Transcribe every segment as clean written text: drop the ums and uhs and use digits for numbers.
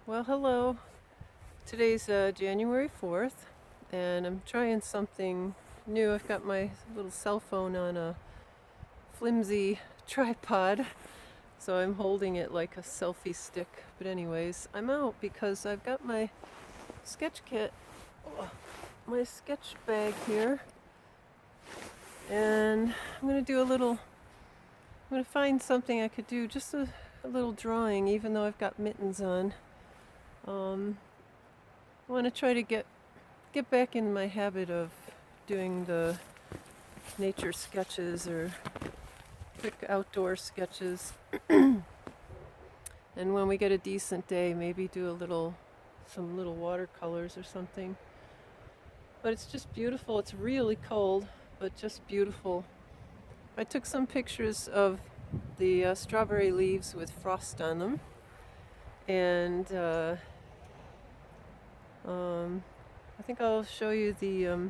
Well, hello. Today's January 4th, and I'm trying something new. I've got my little cell phone on a flimsy tripod, so I'm holding it like a selfie stick. But anyways, I'm out because I've got my sketch kit, my sketch bag here, and I'm gonna find something I could do, just a little drawing, even though I've got mittens on. I want to try to get back in my habit of doing the nature sketches or quick outdoor sketches. And when we get a decent day, maybe do some little watercolors or something. But it's just beautiful. It's really cold, but just beautiful. I took some pictures of the strawberry leaves with frost on them, and I think I'll show you the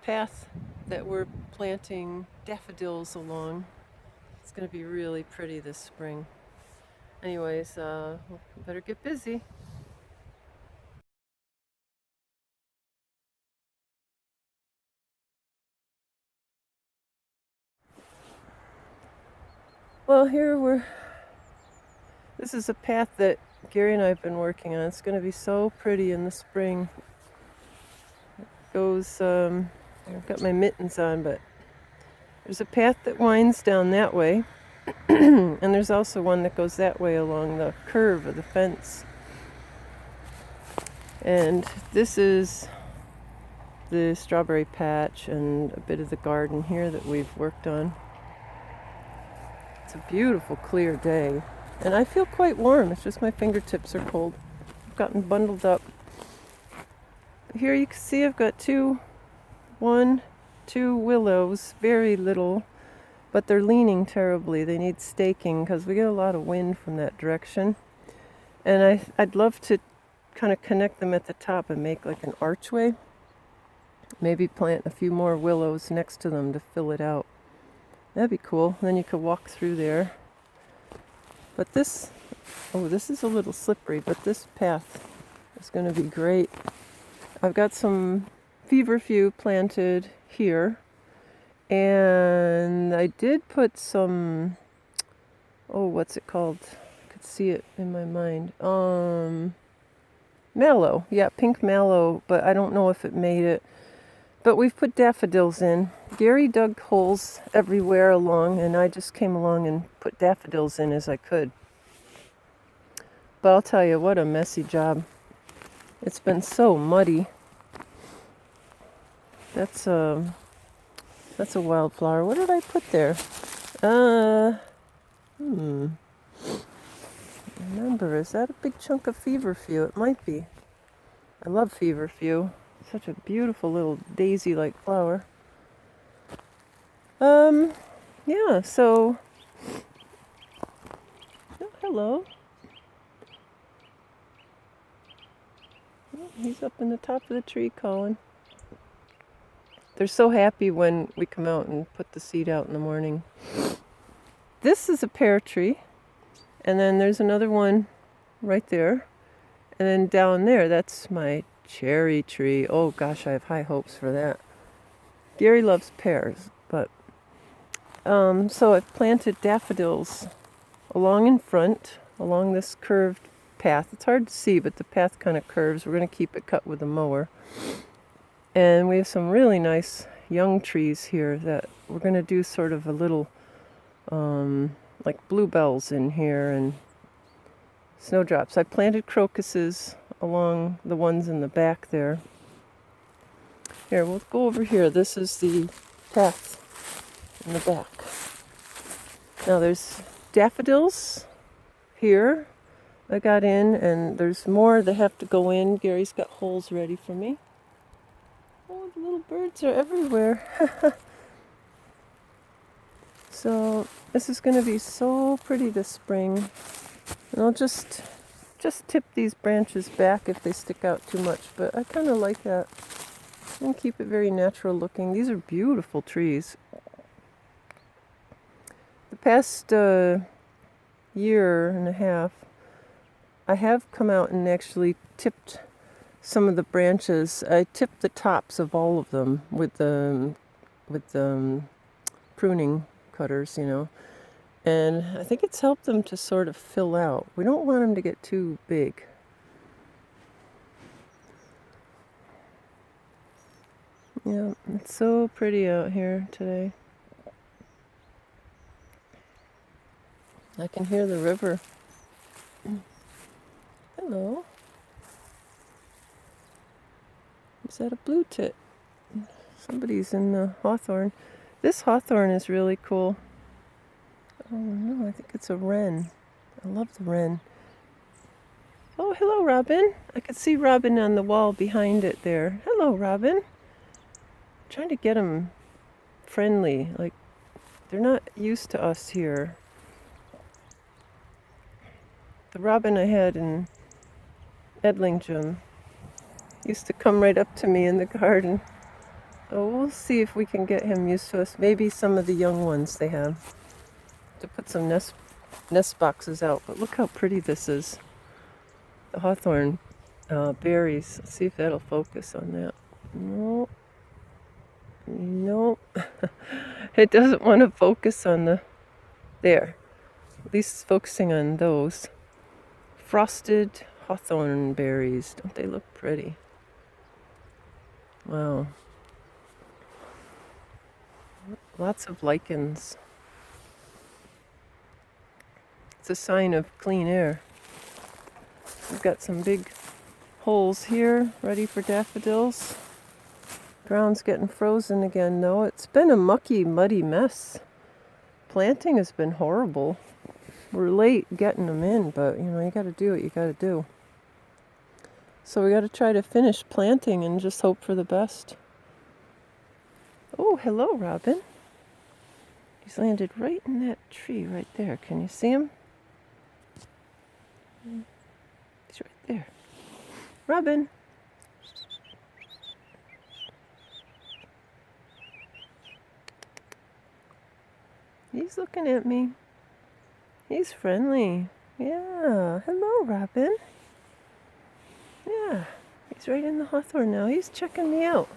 path that we're planting daffodils along. It's going to be really pretty this spring. Anyways, better get busy. Well, this is a path that Gary and I have been working on. It's going to be so pretty in the spring. It goes, I've got my mittens on, but there's a path that winds down that way. And there's also one that goes that way along the curve of the fence. And this is the strawberry patch and a bit of the garden here that we've worked on. It's a beautiful, clear day. And I feel quite warm. It's just my fingertips are cold. I've gotten bundled up. But here you can see I've got two willows, very little, but they're leaning terribly. They need staking because we get a lot of wind from that direction. And I'd love to kind of connect them at the top and make like an archway. Maybe plant a few more willows next to them to fill it out. That'd be cool. Then you could walk through there. But this is a little slippery, but this path is going to be great. I've got some feverfew planted here. And I did put some, what's it called? I could see it in my mind. Mallow. Yeah, pink mallow, but I don't know if it made it. But we've put daffodils in. Gary dug holes everywhere along, and I just came along and put daffodils in as I could. But I'll tell you, what a messy job. It's been so muddy. That's a wildflower. What did I put there? Remember, is that a big chunk of feverfew? It might be. I love feverfew. Such a beautiful little daisy-like flower. Yeah, so... Oh, hello. Oh, he's up in the top of the tree calling. They're so happy when we come out and put the seed out in the morning. This is a pear tree. And then there's another one right there. And then down there, that's my cherry tree. Oh gosh, I have high hopes for that. Gary loves pears, but so I've planted daffodils along in front, along this curved path. It's hard to see, but the path kind of curves. We're going to keep it cut with a mower. And we have some really nice young trees here that we're going to do sort of a little like bluebells in here and snowdrops. I planted crocuses along the ones in the back there. Here, we'll go over here. This is the path in the back. Now there's daffodils here I got in, and there's more that have to go in. Gary's got holes ready for me. Oh, the little birds are everywhere. So this is going to be so pretty this spring. And I'll just tip these branches back if they stick out too much, but I kind of like that. And keep it very natural looking. These are beautiful trees. The past year and a half, I have come out and actually tipped some of the branches. I tipped the tops of all of them with the pruning cutters, you know. And I think it's helped them to sort of fill out. We don't want them to get too big. Yeah, it's so pretty out here today. I can hear the river. Hello. Is that a blue tit? Somebody's in the hawthorn. This hawthorn is really cool. Oh no, I think it's a wren. I love the wren. Oh, hello, Robin. I could see Robin on the wall behind it there. Hello, Robin. I'm trying to get them friendly. Like, they're not used to us here. The robin I had in Edlingham used to come right up to me in the garden. Oh, we'll see if we can get him used to us. Maybe some of the young ones they have. To put some nest boxes out. But look how pretty this is. The hawthorn berries. Let's see if that'll focus on that. No. Nope. It doesn't want to focus on the... There. At least it's focusing on those. Frosted hawthorn berries. Don't they look pretty? Wow. Lots of lichens. It's a sign of clean air. We've got some big holes here ready for daffodils. Ground's getting frozen again though. It's been a mucky, muddy mess. Planting has been horrible. We're late getting them in, but you know, you gotta do what you gotta do. So we gotta try to finish planting and just hope for the best. Oh, hello, Robin. He's landed right in that tree right there. Can you see him? He's right there. Robin. He's looking at me. He's friendly. Yeah. Hello, Robin. Yeah. He's right in the hawthorn now. He's checking me out.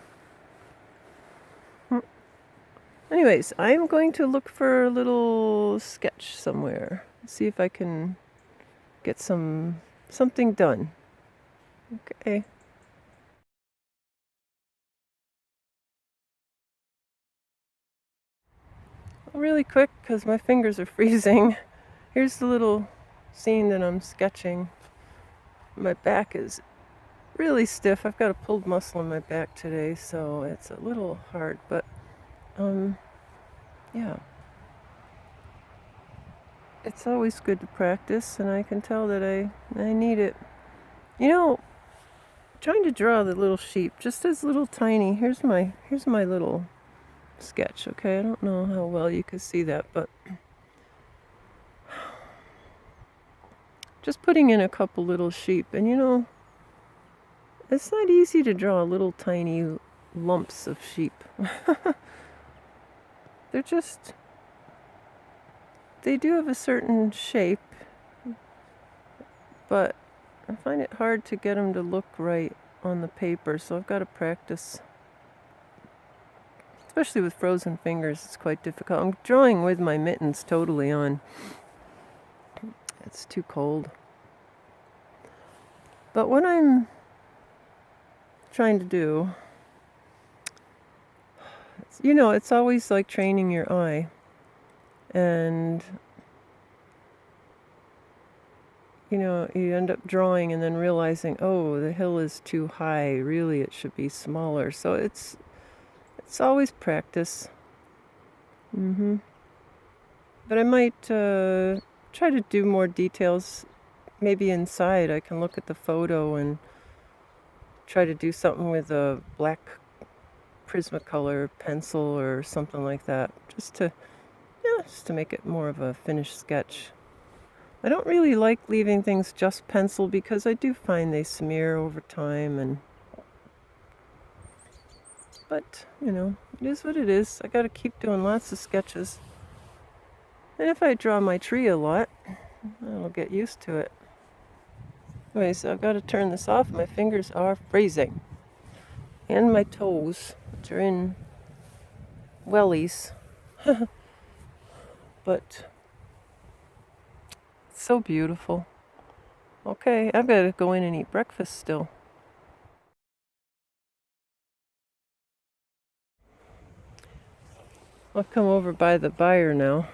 Anyways, I'm going to look for a little sketch somewhere. See if I can get something done. Okay. Really quick, because my fingers are freezing. Here's the little scene that I'm sketching. My back is really stiff. I've got a pulled muscle in my back today, so it's a little hard, but yeah. It's always good to practice, and I can tell that I need it. You know, trying to draw the little sheep, just as little tiny. Here's my little sketch, okay? I don't know how well you can see that, but just putting in a couple little sheep, and you know, it's not easy to draw little tiny lumps of sheep. They do have a certain shape, but I find it hard to get them to look right on the paper, so I've got to practice. Especially with frozen fingers, it's quite difficult. I'm drawing with my mittens totally on. It's too cold. But what I'm trying to do, you know, it's always like training your eye. And, you know, you end up drawing and then realizing, oh, the hill is too high. Really, it should be smaller. So it's always practice. But I might try to do more details. Maybe inside I can look at the photo and try to do something with a black Prismacolor pencil or something like that. Just to make it more of a finished sketch. I don't really like leaving things just pencil because I do find they smear over time, but you know, it is what it is. I gotta keep doing lots of sketches. And if I draw my tree a lot, I'll get used to it. Anyway, so I've got to turn this off. My fingers are freezing. And my toes, which are in wellies. But it's so beautiful. Okay, I've got to go in and eat breakfast still. I'll come over by the byre now.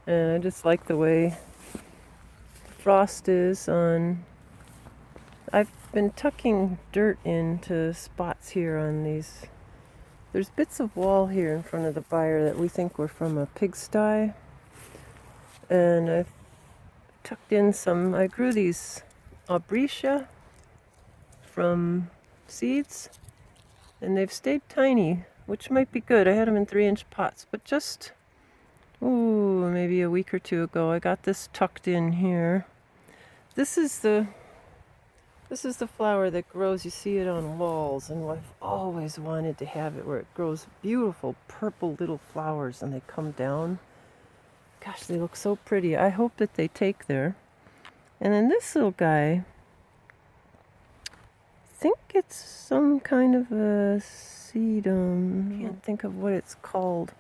And I just like the way the frost is on. I've been tucking dirt into spots here on these. There's bits of wall here in front of the byre that we think were from a pigsty. And I've tucked in some, I grew these aubrietia from seeds, and they've stayed tiny, which might be good. I had them in 3-inch pots, but just, maybe a week or two ago, I got this tucked in here. This is the flower that grows. You see it on walls, and I've always wanted to have it where it grows beautiful purple little flowers and they come down. Gosh, they look so pretty. I hope that they take there. And then this little guy, I think it's some kind of a sedum. Can't think of what it's called.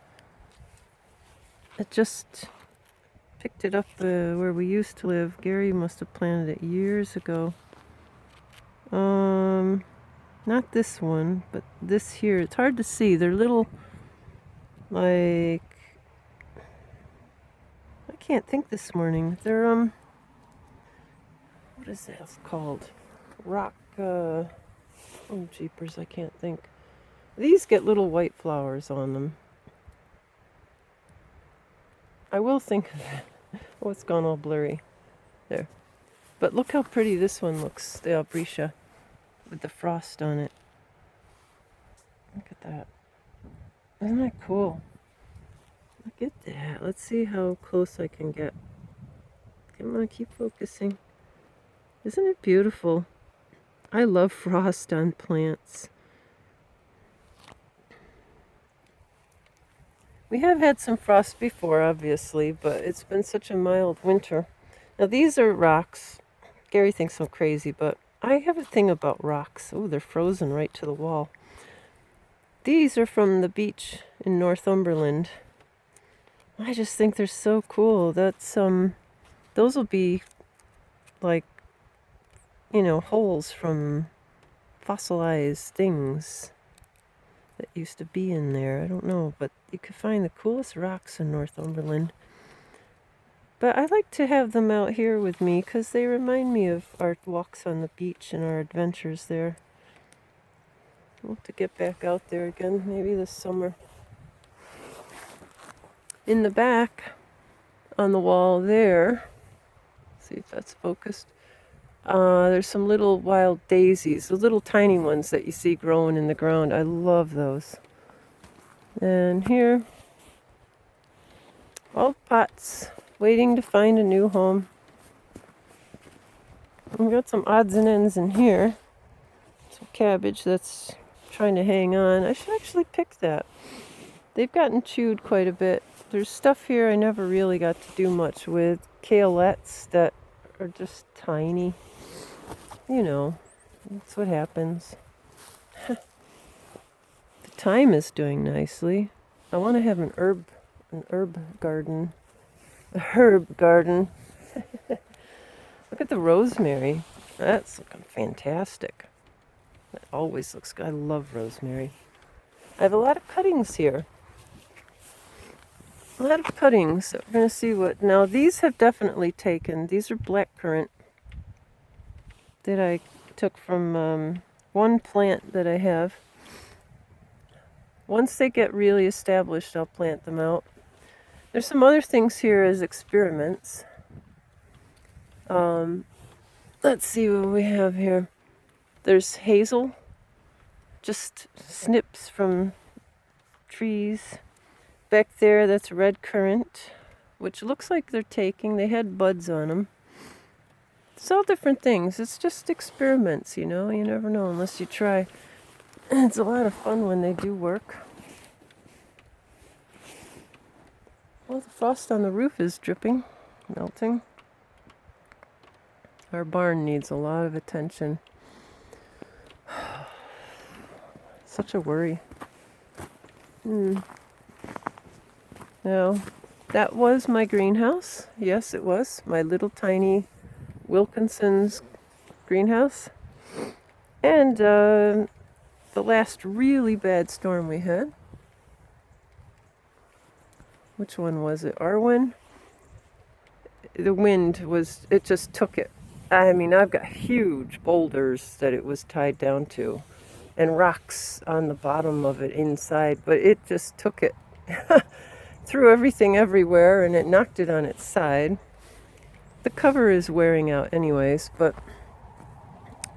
It just picked it up where we used to live. Gary must have planted it years ago. Not this one, but this here. It's hard to see. They're little, like, I can't think this morning. They're, what is that called? Rock, oh jeepers, I can't think. These get little white flowers on them. I will think of it. Oh, it's gone all blurry. There. But look how pretty this one looks, the aubrietia, with the frost on it. Look at that. Isn't that cool? Look at that. Let's see how close I can get. Come on, keep focusing. Isn't it beautiful? I love frost on plants. We have had some frost before, obviously, but it's been such a mild winter. Now, these are rocks. Gary thinks I'm crazy, but I have a thing about rocks. Oh, they're frozen right to the wall. These are from the beach in Northumberland. I just think they're so cool. That's those will be like, you know, holes from fossilized things that used to be in there. I don't know, but you could find the coolest rocks in Northumberland. But I like to have them out here with me because they remind me of our walks on the beach and our adventures there. I'll have to get back out there again, maybe this summer. In the back, on the wall there, see if that's focused, there's some little wild daisies, the little tiny ones that you see growing in the ground. I love those. And here, all pots waiting to find a new home. We've got some odds and ends in here. Some cabbage that's trying to hang on. I should actually pick that. They've gotten chewed quite a bit. There's stuff here I never really got to do much with. Kaleettes that are just tiny. You know, that's what happens. The thyme is doing nicely. I want to have an herb garden. A herb garden. Look at the rosemary. That's looking fantastic. It always looks good. I love rosemary. I have a lot of cuttings here. A lot of cuttings. So we're going to see what... Now, these have definitely taken. These are blackcurrant that I took from one plant that I have. Once they get really established, I'll plant them out. There's some other things here as experiments. Let's see what we have here. There's hazel, just snips from trees. Back there, that's red currant, which looks like they're taking. They had buds on them. It's all different things. It's just experiments, you know. You never know unless you try. It's a lot of fun when they do work. Well, the frost on the roof is dripping, melting. Our barn needs a lot of attention. Such a worry. Now, that was my greenhouse. Yes, it was. My little tiny Wilkinson's greenhouse. And the last really bad storm we had. Which one was it? Arwen? The wind was, it just took it. I mean, I've got huge boulders that it was tied down to, and rocks on the bottom of it inside, but it just took it. Threw everything everywhere, and it knocked it on its side. The cover is wearing out anyways, but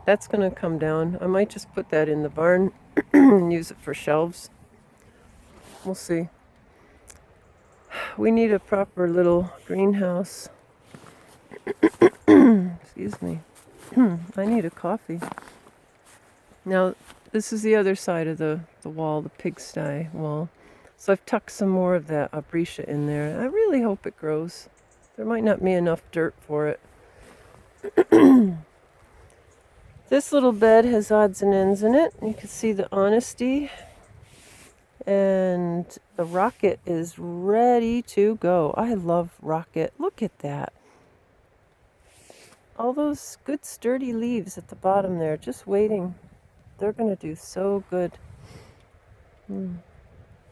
that's going to come down. I might just put that in the barn and use it for shelves. We'll see. We need a proper little greenhouse. Excuse me. I need a coffee. Now, this is the other side of the wall, the pigsty wall. So I've tucked some more of that abricia in there. I really hope it grows. There might not be enough dirt for it. This little bed has odds and ends in it. You can see the honesty. And the rocket is ready to go. I love rocket. Look at that. All those good sturdy leaves at the bottom there, just waiting. They're going to do so good.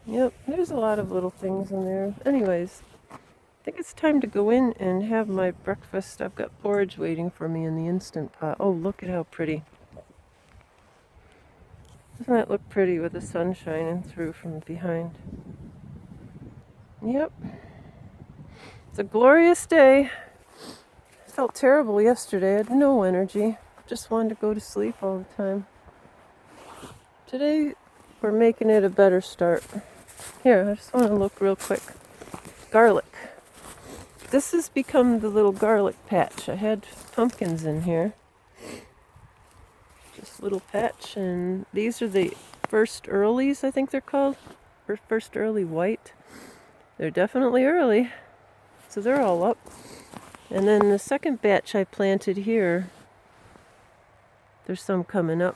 Yep, there's a lot of little things in there. Anyways, I think it's time to go in and have my breakfast. I've got porridge waiting for me in the Instant Pot. Oh, look at how pretty. Doesn't that look pretty with the sun shining through from behind? Yep. It's a glorious day. I felt terrible yesterday. I had no energy. Just wanted to go to sleep all the time. Today, we're making it a better start. Here, I just want to look real quick. Garlic. This has become the little garlic patch. I had pumpkins in here. Just a little patch, and these are the first earlies, I think they're called. Or first early white. They're definitely early. So they're all up. And then the second batch I planted here, there's some coming up.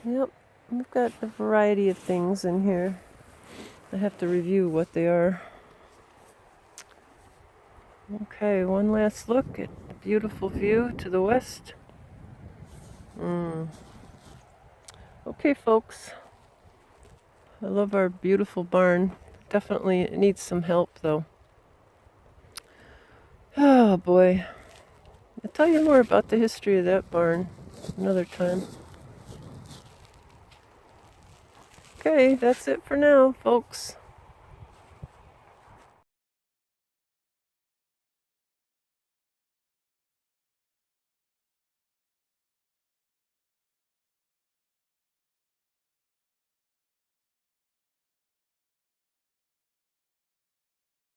Yep, we've got a variety of things in here. I have to review what they are. Okay, one last look at the beautiful view to the west. Okay, folks. I love our beautiful barn. Definitely it needs some help, though. Oh, boy. I'll tell you more about the history of that barn another time. Okay, that's it for now, folks.